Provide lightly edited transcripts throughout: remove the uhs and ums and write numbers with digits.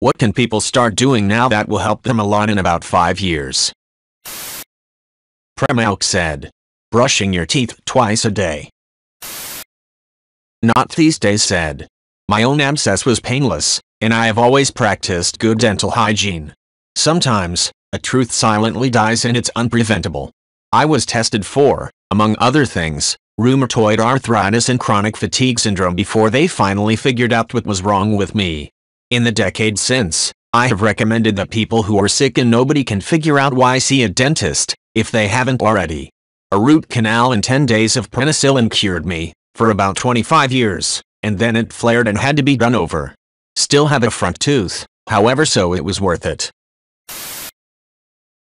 What can people start doing now that will help them a lot in about 5 years? Premauk said. Brushing your teeth twice a day. Not these days said. My own abscess was painless, and I have always practiced good dental hygiene. Sometimes, a truth silently dies and it's unpreventable. I was tested for, among other things, rheumatoid arthritis and chronic fatigue syndrome before they finally figured out what was wrong with me. In the decades since, I have recommended that people who are sick and nobody can figure out why see a dentist, if they haven't already. A root canal and 10 days of penicillin cured me, for about 25 years, and then it flared and had to be done over. Still have a front tooth, however, so it was worth it.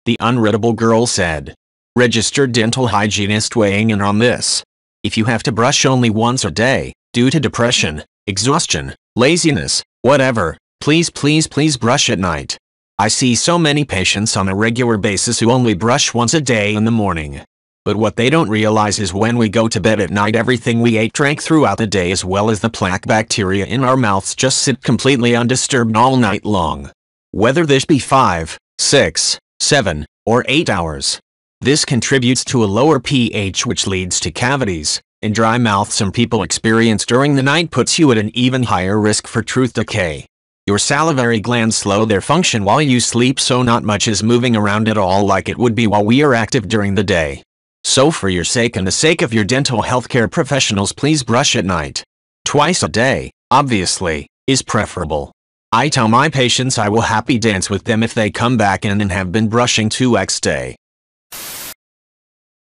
The unreadable girl said. Registered dental hygienist weighing in on this. If you have to brush only once a day, due to depression, exhaustion, laziness, whatever, please brush at night. I see so many patients on a regular basis who only brush once a day in the morning. But what they don't realize is when we go to bed at night, everything we ate drank throughout the day as well as the plaque bacteria in our mouths just sit completely undisturbed all night long. Whether this be 5, 6, 7, or 8 hours. This contributes to a lower pH, which leads to cavities, and dry mouth some people experience during the night puts you at an even higher risk for tooth decay. Your salivary glands slow their function while you sleep, so not much is moving around at all like it would be while we are active during the day. So for your sake and the sake of your dental healthcare professionals, please brush at night. Twice a day, obviously, is preferable. I tell my patients I will happy dance with them if they come back in and have been brushing 2x day.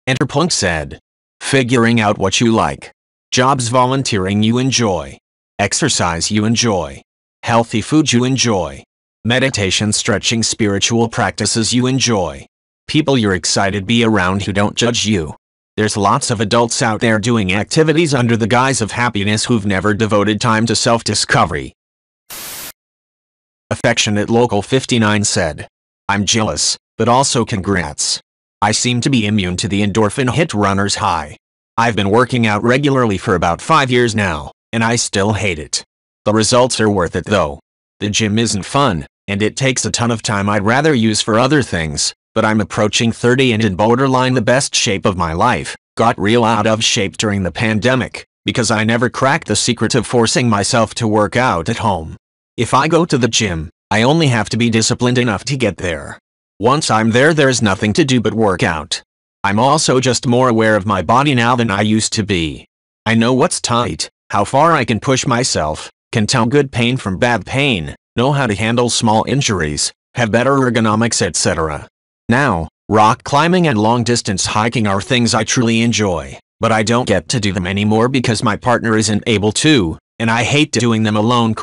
Enterpunk said. Figuring out what you like. Jobs, volunteering you enjoy. Exercise you enjoy. Healthy food you enjoy. Meditation, stretching, spiritual practices you enjoy. People you're excited be around who don't judge you. There's lots of adults out there doing activities under the guise of happiness who've never devoted time to self-discovery. Affectionate Local 59 said. I'm jealous, but also congrats. I seem to be immune to the endorphin hit runner's high. I've been working out regularly for about 5 years now, and I still hate it. The results are worth it though. The gym isn't fun, and it takes a ton of time I'd rather use for other things, but I'm approaching 30 and in borderline the best shape of my life. Got real out of shape during the pandemic, because I never cracked the secret of forcing myself to work out at home. If I go to the gym, I only have to be disciplined enough to get there. Once I'm there, there's nothing to do but work out. I'm also just more aware of my body now than I used to be. I know what's tight, how far I can push myself, can tell good pain from bad pain, know how to handle small injuries, have better ergonomics, etc. Now, rock climbing and long-distance hiking are things I truly enjoy, but I don't get to do them anymore because my partner isn't able to, and I hate doing them alone.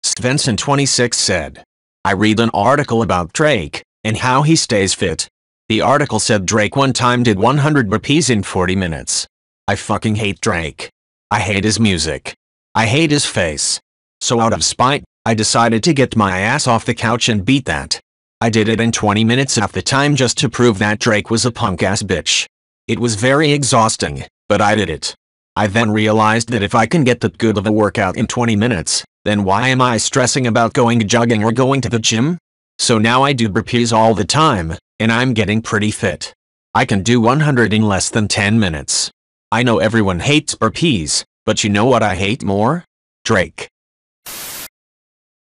Svensson 26 said. I read an article about Drake, and how he stays fit. The article said Drake one time did 100 burpees in 40 minutes. I fucking hate Drake. I hate his music. I hate his face. So out of spite, I decided to get my ass off the couch and beat that. I did it in 20 minutes half the time just to prove that Drake was a punk-ass bitch. It was very exhausting, but I did it. I then realized that if I can get that good of a workout in 20 minutes, then why am I stressing about going jogging or going to the gym? So now I do burpees all the time, and I'm getting pretty fit. I can do 100 in less than 10 minutes. I know everyone hates burpees, but you know what I hate more? Drake.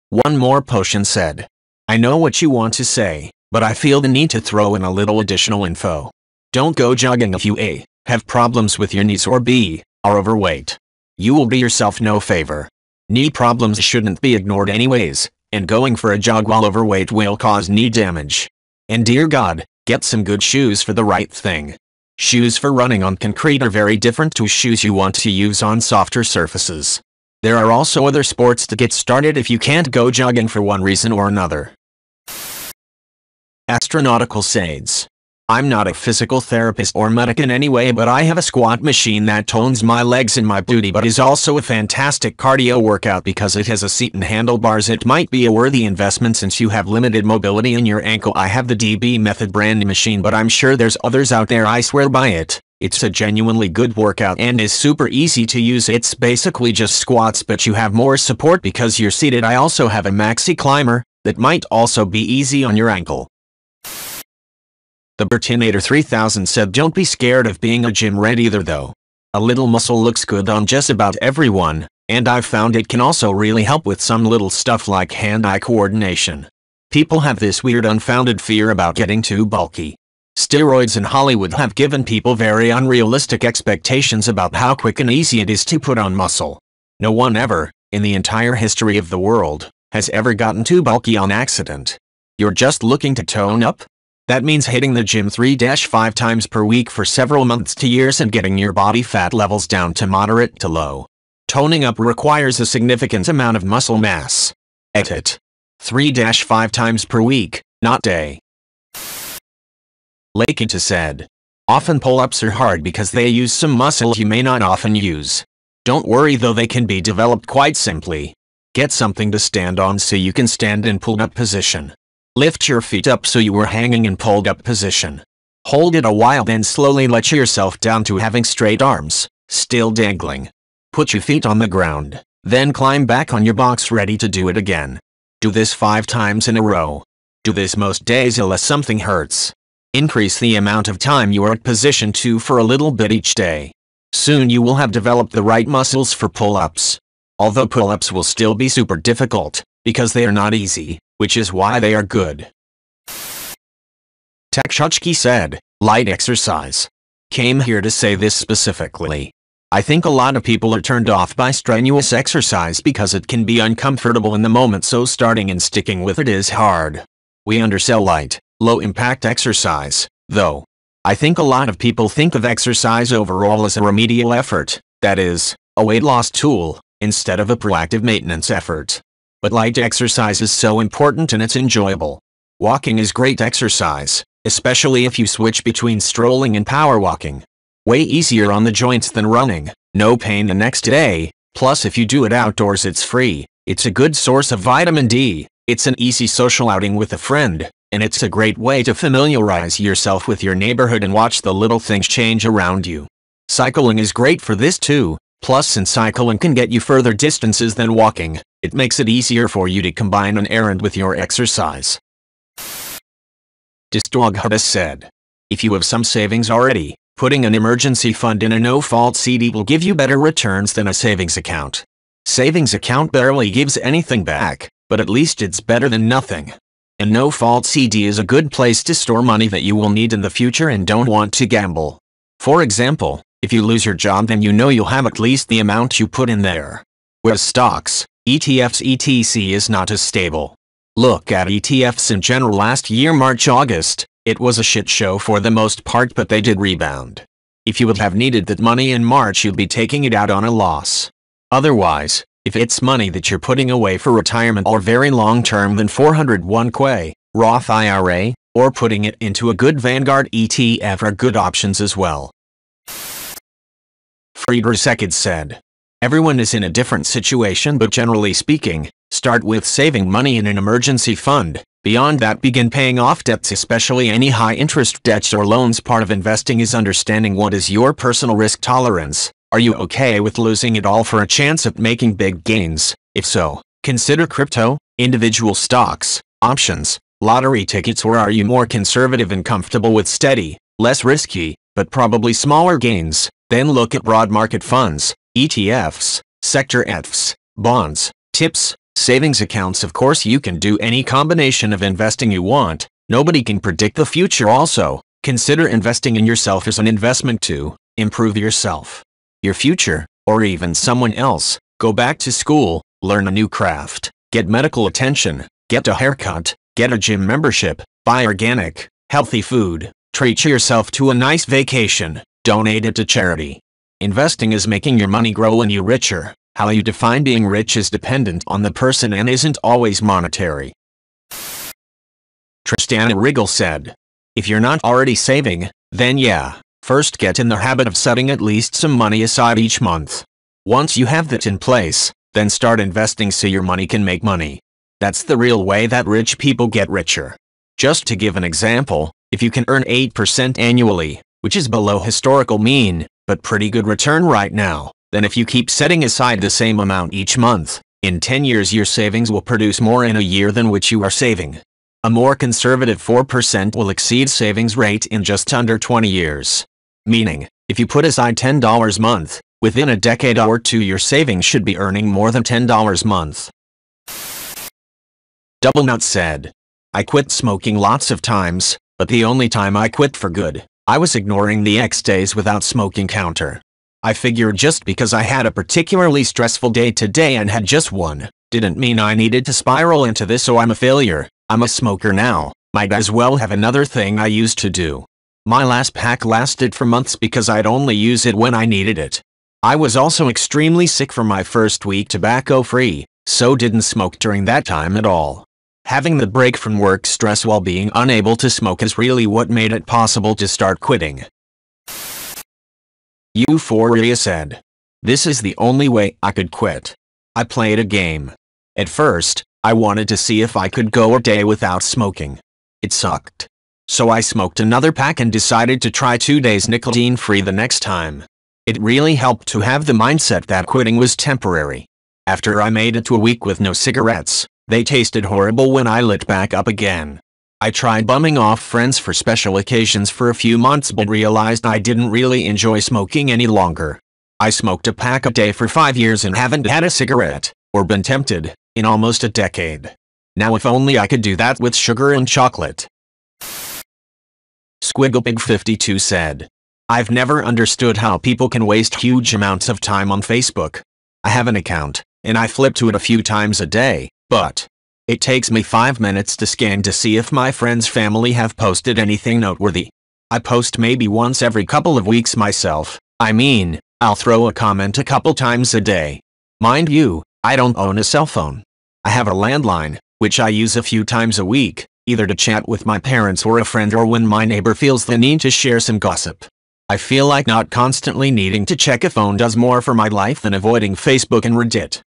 One More Potion said. I know what you want to say, but I feel the need to throw in a little additional info. Don't go jogging if you A. have problems with your knees or B. are overweight. You will do yourself no favor. Knee problems shouldn't be ignored anyways, and going for a jog while overweight will cause knee damage. And dear God, get some good shoes for the right thing. Shoes for running on concrete are very different to shoes you want to use on softer surfaces. There are also other sports to get started if you can't go jogging for one reason or another. Astronautical Sades. I'm not a physical therapist or medic in any way, but I have a squat machine that tones my legs and my booty, but is also a fantastic cardio workout because it has a seat and handlebars. It might be a worthy investment since you have limited mobility in your ankle. I have the DB Method brand machine, but I'm sure there's others out there. I swear by it. It's a genuinely good workout and is super easy to use. It's basically just squats, but you have more support because you're seated. I also have a maxi climber that might also be easy on your ankle. The Bertinator 3000 said, don't be scared of being a gym rat either though. A little muscle looks good on just about everyone, and I've found it can also really help with some little stuff like hand-eye coordination. People have this weird unfounded fear about getting too bulky. Steroids in Hollywood have given people very unrealistic expectations about how quick and easy it is to put on muscle. No one ever, in the entire history of the world, has ever gotten too bulky on accident. You're just looking to tone up? That means hitting the gym 3-5 times per week for several months to years and getting your body fat levels down to moderate to low. Toning up requires a significant amount of muscle mass. Edit. 3-5 times per week, not day. Lakita said, often pull-ups are hard because they use some muscle you may not often use. Don't worry though, they can be developed quite simply. Get something to stand on so you can stand in pulled-up position. Lift your feet up so you are hanging in pulled-up position. Hold it a while, then slowly let yourself down to having straight arms, still dangling. Put your feet on the ground, then climb back on your box ready to do it again. Do this 5 times in a row. Do this most days unless something hurts. Increase the amount of time you are at position 2 for a little bit each day. Soon you will have developed the right muscles for pull-ups. Although pull-ups will still be super difficult, because they are not easy, which is why they are good. Takshuchki said, light exercise. Came here to say this specifically. I think a lot of people are turned off by strenuous exercise because it can be uncomfortable in the moment, so starting and sticking with it is hard. We undersell light, low-impact exercise, though. I think a lot of people think of exercise overall as a remedial effort, that is, a weight loss tool, instead of a proactive maintenance effort. But light exercise is so important and it's enjoyable. Walking is great exercise, especially if you switch between strolling and power walking. Way easier on the joints than running, no pain the next day, plus if you do it outdoors it's free, it's a good source of vitamin D, it's an easy social outing with a friend, and it's a great way to familiarize yourself with your neighborhood and watch the little things change around you. Cycling is great for this too, plus since cycling can get you further distances than walking, it makes it easier for you to combine an errand with your exercise. Distwaghuda said, if you have some savings already, putting an emergency fund in a no-fault CD will give you better returns than a savings account. Savings account barely gives anything back, but at least it's better than nothing. A no-fault CD is a good place to store money that you will need in the future and don't want to gamble. For example, if you lose your job, then you know you'll have at least the amount you put in there. Whereas stocks, ETFs etc. is not as stable. Look at ETFs in general. Last year March-August, it was a shit show for the most part, but they did rebound. If you would have needed that money in March, you'd be taking it out on a loss. Otherwise, if it's money that you're putting away for retirement or very long term, then 401k, Roth IRA, or putting it into a good Vanguard ETF are good options as well. Frieder Sekid said, everyone is in a different situation, but generally speaking, start with saving money in an emergency fund. Beyond that, begin paying off debts, especially any high-interest debts or loans. Part of investing is understanding what is your personal risk tolerance. Are you okay with losing it all for a chance at making big gains? If so, consider crypto, individual stocks, options, lottery tickets. Or are you more conservative and comfortable with steady, less risky, but probably smaller gains? Then look at broad market funds, ETFs, sector ETFs, bonds, tips, savings accounts. Of course, you can do any combination of investing you want. Nobody can predict the future. Also, consider investing in yourself as an investment to improve yourself, your future, or even someone else. Go back to school, learn a new craft, get medical attention, get a haircut, get a gym membership, buy organic, healthy food, treat yourself to a nice vacation, donate it to charity. Investing is making your money grow and you richer. How you define being rich is dependent on the person and isn't always monetary. Tristana Riggle said, if you're not already saving, then yeah, first get in the habit of setting at least some money aside each month. Once you have that in place, then start investing so your money can make money. That's the real way that rich people get richer. Just to give an example, if you can earn 8% annually, which is below historical mean, but pretty good return right now. Then if you keep setting aside the same amount each month, in 10 years your savings will produce more in a year than which you are saving. A more conservative 4% will exceed savings rate in just under 20 years. Meaning, if you put aside $10 a month, within a decade or two your savings should be earning more than $10 a month. Double Nut said, I quit smoking lots of times, but the only time I quit for good, I was ignoring the X days without smoking counter. I figured just because I had a particularly stressful day today and had just one, didn't mean I needed to spiral into this so I'm a failure. I'm a smoker now, might as well have another thing I used to do. My last pack lasted for months because I'd only use it when I needed it. I was also extremely sick for my first week tobacco-free, so didn't smoke during that time at all. Having the break from work stress while being unable to smoke is really what made it possible to start quitting. Euphoria said, this is the only way I could quit. I played a game. At first, I wanted to see if I could go a day without smoking. It sucked. So I smoked another pack and decided to try 2 days nicotine-free the next time. It really helped to have the mindset that quitting was temporary. After I made it to a week with no cigarettes, they tasted horrible when I lit back up again. I tried bumming off friends for special occasions for a few months but realized I didn't really enjoy smoking any longer. I smoked a pack a day for 5 years and haven't had a cigarette, or been tempted, in almost a decade. Now if only I could do that with sugar and chocolate. SquigglePig52 said, I've never understood how people can waste huge amounts of time on Facebook. I have an account, and I flip to it a few times a day, but it takes me 5 minutes to scan to see if my friends' family have posted anything noteworthy. I post maybe once every couple of weeks myself. I mean, I'll throw a comment a couple times a day. Mind you, I don't own a cell phone. I have a landline, which I use a few times a week, either to chat with my parents or a friend or when my neighbor feels the need to share some gossip. I feel like not constantly needing to check a phone does more for my life than avoiding Facebook and Reddit.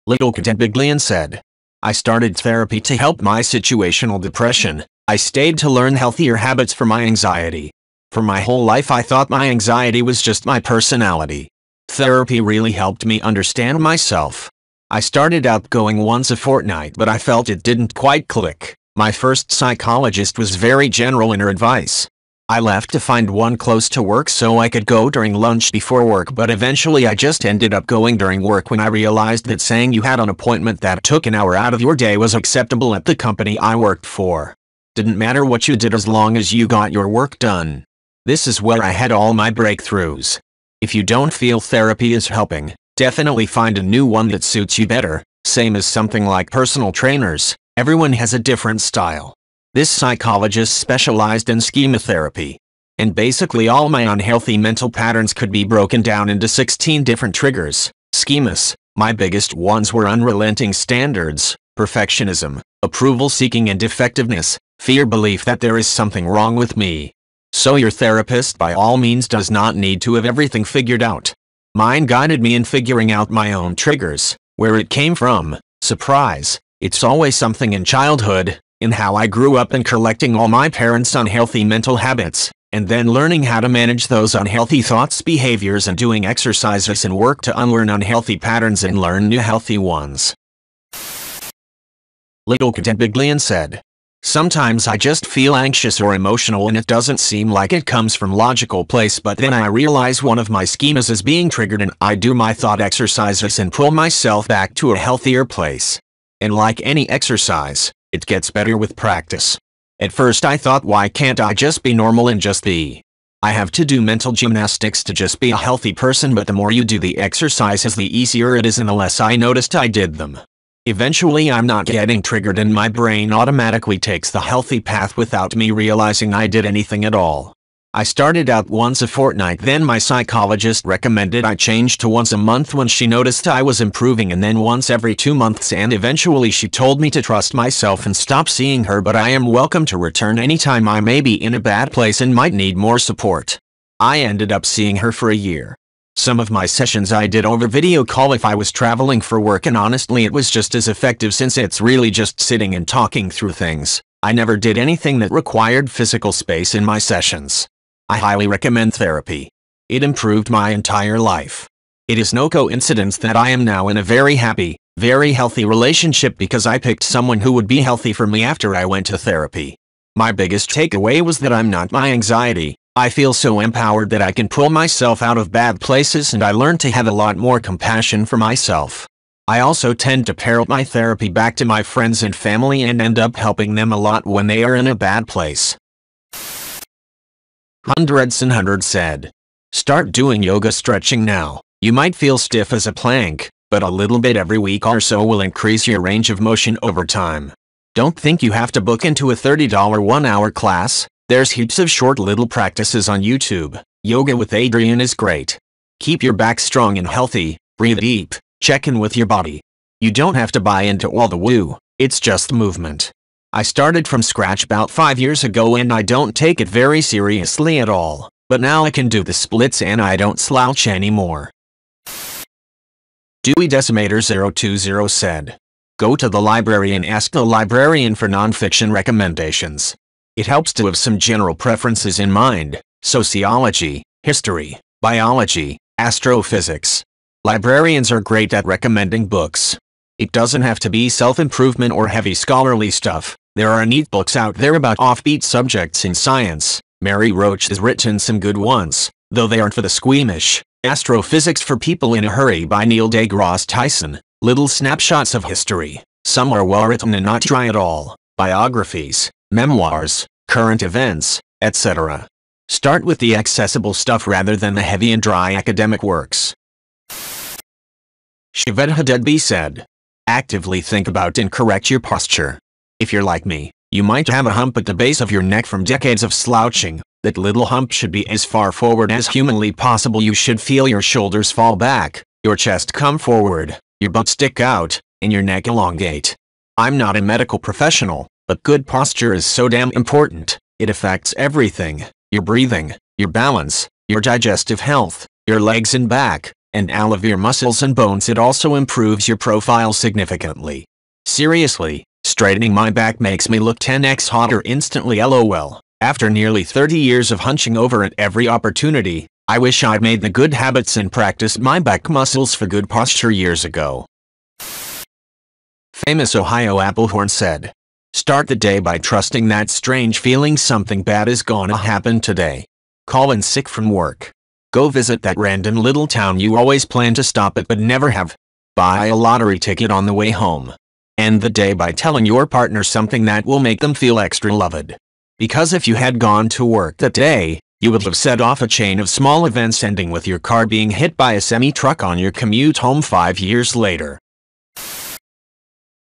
Little Cadet Biglian said, I started therapy to help my situational depression. I stayed to learn healthier habits for my anxiety. For my whole life I thought my anxiety was just my personality. Therapy really helped me understand myself. I started out going once a fortnight but I felt it didn't quite click. My first psychologist was very general in her advice. I left to find one close to work so I could go during lunch before work, but eventually I just ended up going during work when I realized that saying you had an appointment that took an hour out of your day was acceptable at the company I worked for. Didn't matter what you did as long as you got your work done. This is where I had all my breakthroughs. If you don't feel therapy is helping, definitely find a new one that suits you better. Same as something like personal trainers, everyone has a different style. This psychologist specialized in schema therapy. And basically all my unhealthy mental patterns could be broken down into 16 different triggers, schemas. My biggest ones were unrelenting standards, perfectionism, approval seeking and defectiveness, fear belief that there is something wrong with me. So your therapist by all means does not need to have everything figured out. Mine guided me in figuring out my own triggers, where it came from. Surprise, it's always something in childhood, in how I grew up and collecting all my parents' unhealthy mental habits, and then learning how to manage those unhealthy thoughts, behaviors and doing exercises and work to unlearn unhealthy patterns and learn new healthy ones. Little Cadet Biglian said, sometimes I just feel anxious or emotional and it doesn't seem like it comes from logical place, but then I realize one of my schemas is being triggered and I do my thought exercises and pull myself back to a healthier place. And like any exercise, it gets better with practice. At first I thought, why can't I just be normal and just be? I have to do mental gymnastics to just be a healthy person, but the more you do the exercises the easier it is and the less I noticed I did them. Eventually I'm not getting triggered and my brain automatically takes the healthy path without me realizing I did anything at all. I started out once a fortnight, then my psychologist recommended I change to once a month when she noticed I was improving, and then once every 2 months, and eventually she told me to trust myself and stop seeing her, but I am welcome to return anytime I may be in a bad place and might need more support. I ended up seeing her for a year. Some of my sessions I did over video call if I was traveling for work, and honestly it was just as effective since it's really just sitting and talking through things. I never did anything that required physical space in my sessions. I highly recommend therapy. It improved my entire life. It is no coincidence that I am now in a very happy, very healthy relationship because I picked someone who would be healthy for me after I went to therapy. My biggest takeaway was that I'm not my anxiety. I feel so empowered that I can pull myself out of bad places, and I learned to have a lot more compassion for myself. I also tend to parrot my therapy back to my friends and family and end up helping them a lot when they are in a bad place. Hundreds and hundreds said, start doing yoga stretching now. You might feel stiff as a plank, but a little bit every week or so will increase your range of motion over time. Don't think you have to book into a $30 1-hour class. There's heaps of short little practices on YouTube. Yoga with Adriene is great. Keep your back strong and healthy, breathe deep, check in with your body. You don't have to buy into all the woo, it's just movement. I started from scratch about 5 years ago and I don't take it very seriously at all, but now I can do the splits and I don't slouch anymore. Dewey Decimator 020 said, go to the library and ask the librarian for nonfiction recommendations. It helps to have some general preferences in mind: sociology, history, biology, astrophysics. Librarians are great at recommending books. It doesn't have to be self-improvement or heavy scholarly stuff. There are neat books out there about offbeat subjects in science. Mary Roach has written some good ones, though they aren't for the squeamish. Astrophysics for People in a Hurry by Neil deGrasse Tyson. Little snapshots of history. Some are well written and not dry at all. Biographies, memoirs, current events, etc. Start with the accessible stuff rather than the heavy and dry academic works. Shaved Hadidbi said, actively think about and correct your posture. If you're like me, you might have a hump at the base of your neck from decades of slouching. That little hump should be as far forward as humanly possible. You should feel your shoulders fall back, your chest come forward, your butt stick out, and your neck elongate. I'm not a medical professional, but good posture is so damn important. It affects everything: your breathing, your balance, your digestive health, your legs and back, and all of your muscles and bones. It also improves your profile significantly. Seriously, straightening my back makes me look 10x hotter instantly. LOL. After nearly 30 years of hunching over at every opportunity, I wish I'd made the good habits and practiced my back muscles for good posture years ago. Famous Ohio Applehorn said, start the day by trusting that strange feeling something bad is gonna happen today. Call in sick from work. Go visit that random little town you always plan to stop at but never have. Buy a lottery ticket on the way home. End the day by telling your partner something that will make them feel extra loved. Because if you had gone to work that day, you would have set off a chain of small events ending with your car being hit by a semi-truck on your commute home 5 years later.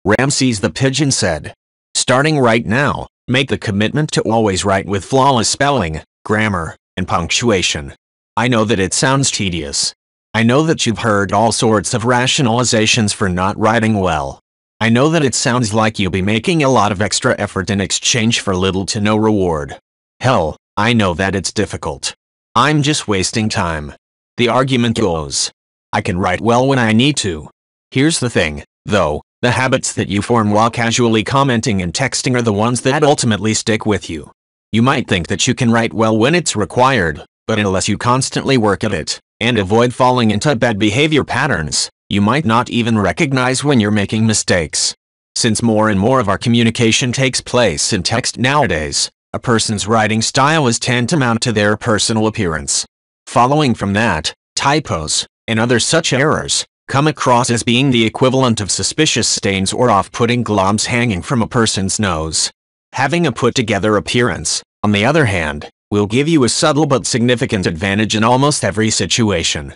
Ramses the Pigeon said, starting right now, make the commitment to always write with flawless spelling, grammar, and punctuation. I know that it sounds tedious. I know that you've heard all sorts of rationalizations for not writing well. I know that it sounds like you'll be making a lot of extra effort in exchange for little to no reward. Hell, I know that it's difficult. I'm just wasting time. The argument goes, I can write well when I need to. Here's the thing, though, the habits that you form while casually commenting and texting are the ones that ultimately stick with you. You might think that you can write well when it's required, but unless you constantly work at it, and avoid falling into bad behavior patterns, you might not even recognize when you're making mistakes. Since more and more of our communication takes place in text nowadays, a person's writing style is tantamount to their personal appearance. Following from that, typos, and other such errors, come across as being the equivalent of suspicious stains or off-putting globs hanging from a person's nose. Having a put-together appearance, on the other hand, will give you a subtle but significant advantage in almost every situation.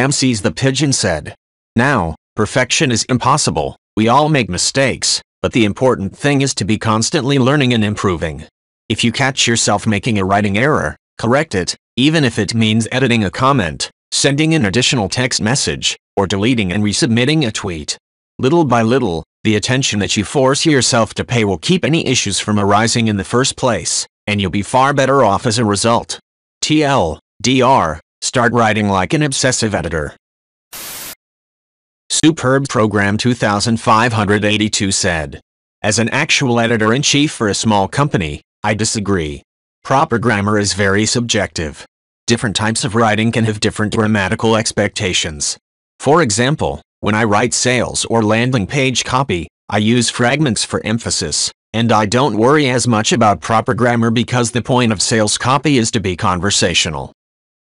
Ramses the Pigeon said, now, perfection is impossible. We all make mistakes, but the important thing is to be constantly learning and improving. If you catch yourself making a writing error, correct it, even if it means editing a comment, sending an additional text message, or deleting and resubmitting a tweet. Little by little, the attention that you force yourself to pay will keep any issues from arising in the first place, and you'll be far better off as a result. TLDR, start writing like an obsessive editor. Superb Program 2582 said, As an actual editor-in-chief for a small company, I disagree. Proper grammar is very subjective. Different types of writing can have different grammatical expectations. For example, when I write sales or landing page copy, I use fragments for emphasis, and I don't worry as much about proper grammar because the point of sales copy is to be conversational.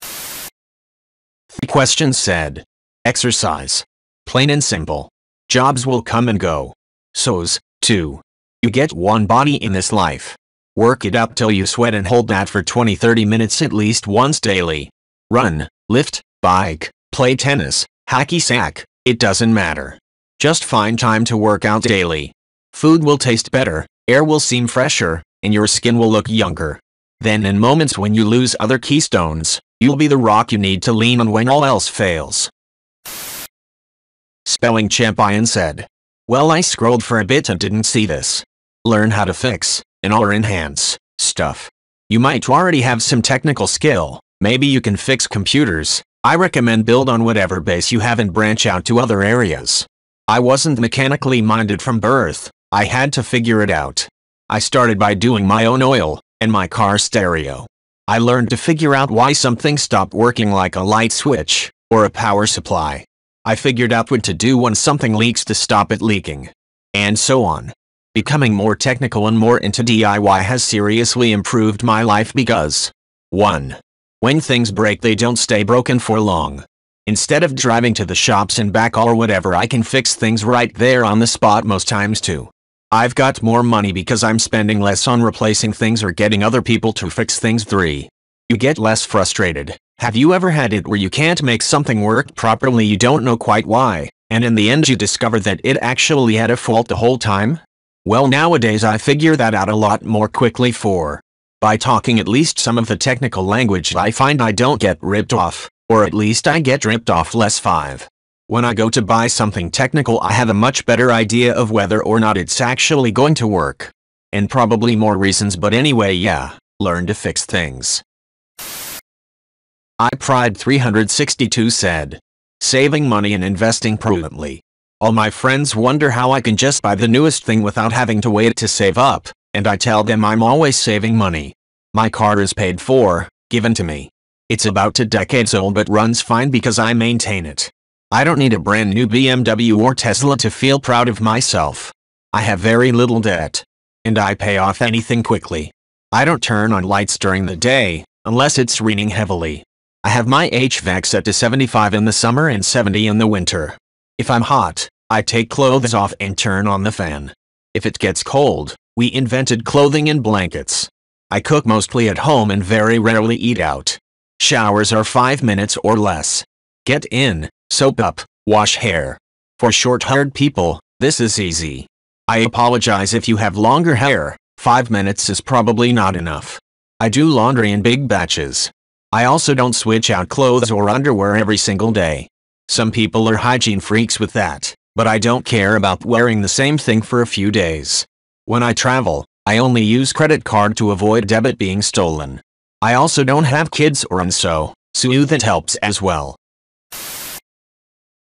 The question said, exercise. Plain and simple. Jobs will come and go. So's, too. You get one body in this life. Work it up till you sweat and hold that for 20-30 minutes at least once daily. Run, lift, bike, play tennis, hacky sack, it doesn't matter. Just find time to work out daily. Food will taste better, air will seem fresher, and your skin will look younger. Then in moments when you lose other keystones, you'll be the rock you need to lean on when all else fails. Spelling Champion said, well, I scrolled for a bit and didn't see this. Learn how to fix, or enhance, stuff. You might already have some technical skill, maybe you can fix computers. I recommend build on whatever base you have and branch out to other areas. I wasn't mechanically minded from birth, I had to figure it out. I started by doing my own oil, and my car stereo. I learned to figure out why something stopped working like a light switch, or a power supply. I figured out what to do when something leaks to stop it leaking. And so on. Becoming more technical and more into DIY has seriously improved my life because 1. When things break they don't stay broken for long. Instead of driving to the shops and back or whatever, I can fix things right there on the spot most times too. I've got more money because I'm spending less on replacing things or getting other people to fix things. 3. You get less frustrated. Have you ever had it where you can't make something work properly, you don't know quite why, and in the end you discover that it actually had a fault the whole time? Well, nowadays I figure that out a lot more quickly by talking at least some of the technical language. I find I don't get ripped off, or at least I get ripped off less. 5. When I go to buy something technical I have a much better idea of whether or not it's actually going to work. And probably more reasons, but anyway, yeah, learn to fix things. Pride 362 said, saving money and investing prudently. All my friends wonder how I can just buy the newest thing without having to wait to save up, and I tell them I'm always saving money. My car is paid for, given to me. It's about 2 decades old but runs fine because I maintain it. I don't need a brand new BMW or Tesla to feel proud of myself. I have very little debt. And I pay off anything quickly. I don't turn on lights during the day, unless it's raining heavily. I have my HVAC set to 75 in the summer and 70 in the winter. If I'm hot, I take clothes off and turn on the fan. If it gets cold, we invented clothing and blankets. I cook mostly at home and very rarely eat out. Showers are 5 minutes or less. Get in, soap up, wash hair. For short-haired people, this is easy. I apologize if you have longer hair, 5 minutes is probably not enough. I do laundry in big batches. I also don't switch out clothes or underwear every single day. Some people are hygiene freaks with that, but I don't care about wearing the same thing for a few days. When I travel, I only use credit card to avoid debit being stolen. I also don't have kids so that helps as well.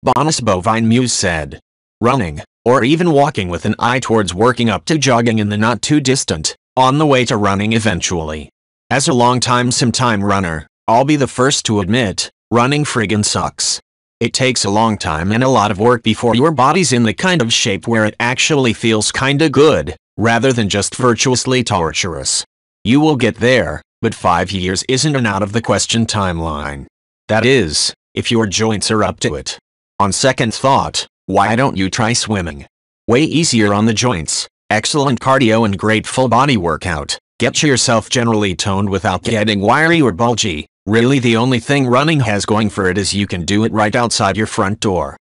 Bonus Bovine Muse said, running, or even walking with an eye towards working up to jogging in the not too distant, on the way to running eventually. As a sometime runner, I'll be the first to admit, running friggin' sucks. It takes a long time and a lot of work before your body's in the kind of shape where it actually feels kinda good, rather than just virtuously torturous. You will get there, but 5 years isn't an out of the question timeline. That is, if your joints are up to it. On second thought, why don't you try swimming? Way easier on the joints, excellent cardio and great full body workout. Get yourself generally toned without getting wiry or bulgy. Really the only thing running has going for it is you can do it right outside your front door.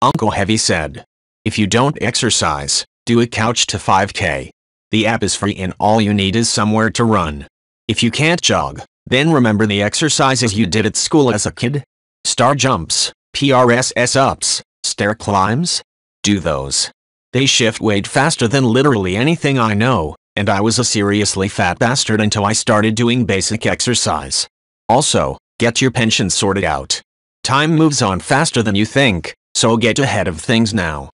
Uncle Heavy said, if you don't exercise, do a couch to 5K. The app is free and all you need is somewhere to run. If you can't jog, then remember the exercises you did at school as a kid. Star jumps, PRSS ups, stair climbs. Do those. They shift weight faster than literally anything I know, and I was a seriously fat bastard until I started doing basic exercise. Also, get your pension sorted out. Time moves on faster than you think, so get ahead of things now.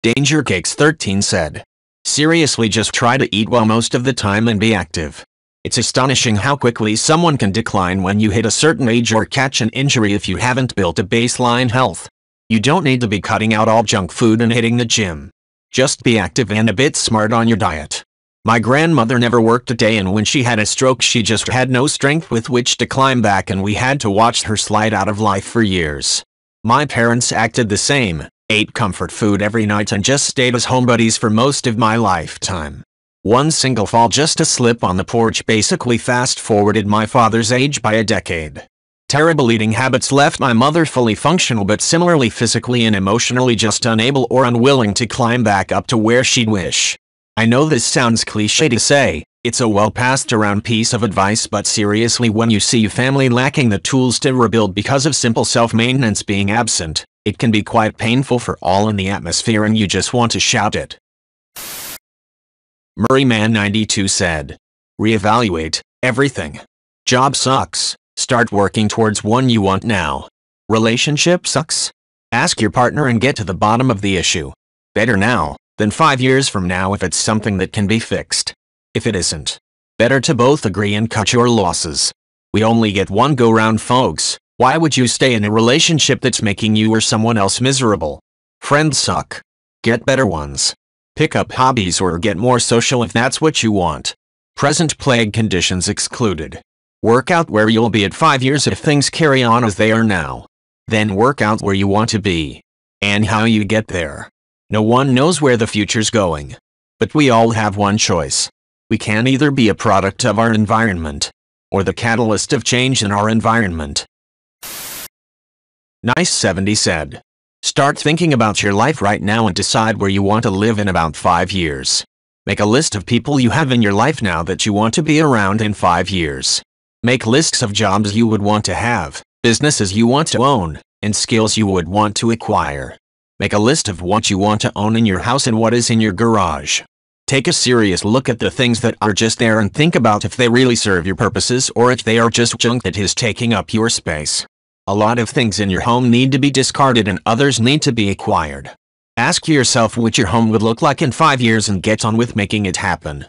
Danger Cakes 13 said. Seriously, just try to eat well most of the time and be active. It's astonishing how quickly someone can decline when you hit a certain age or catch an injury if you haven't built a baseline health. You don't need to be cutting out all junk food and hitting the gym. Just be active and a bit smart on your diet. My grandmother never worked a day, and when she had a stroke she just had no strength with which to climb back, and we had to watch her slide out of life for years. My parents acted the same, ate comfort food every night and just stayed as homebodies for most of my lifetime. One single fall, just a slip on the porch, basically fast-forwarded my father's age by a decade. Terrible eating habits left my mother fully functional but similarly physically and emotionally just unable or unwilling to climb back up to where she'd wish. I know this sounds cliche to say, it's a well-passed-around piece of advice, but seriously, when you see your family lacking the tools to rebuild because of simple self-maintenance being absent, it can be quite painful for all in the atmosphere and you just want to shout it. Murrayman92 said. Reevaluate everything. Job sucks. Start working towards one you want now. Relationship sucks. Ask your partner and get to the bottom of the issue. Better now than 5 years from now if it's something that can be fixed. If it isn't, better to both agree and cut your losses. We only get one go-round, folks. Why would you stay in a relationship that's making you or someone else miserable? Friends suck. Get better ones. Pick up hobbies or get more social if that's what you want. Present plague conditions excluded. Work out where you'll be at 5 years if things carry on as they are now. Then work out where you want to be. And how you get there. No one knows where the future's going. But we all have one choice. We can either be a product of our environment, or the catalyst of change in our environment. Nice70 said. Start thinking about your life right now and decide where you want to live in about 5 years. Make a list of people you have in your life now that you want to be around in 5 years. Make lists of jobs you would want to have, businesses you want to own, and skills you would want to acquire. Make a list of what you want to own in your house and what is in your garage. Take a serious look at the things that are just there and think about if they really serve your purposes or if they are just junk that is taking up your space. A lot of things in your home need to be discarded and others need to be acquired. Ask yourself what your home would look like in 5 years and get on with making it happen.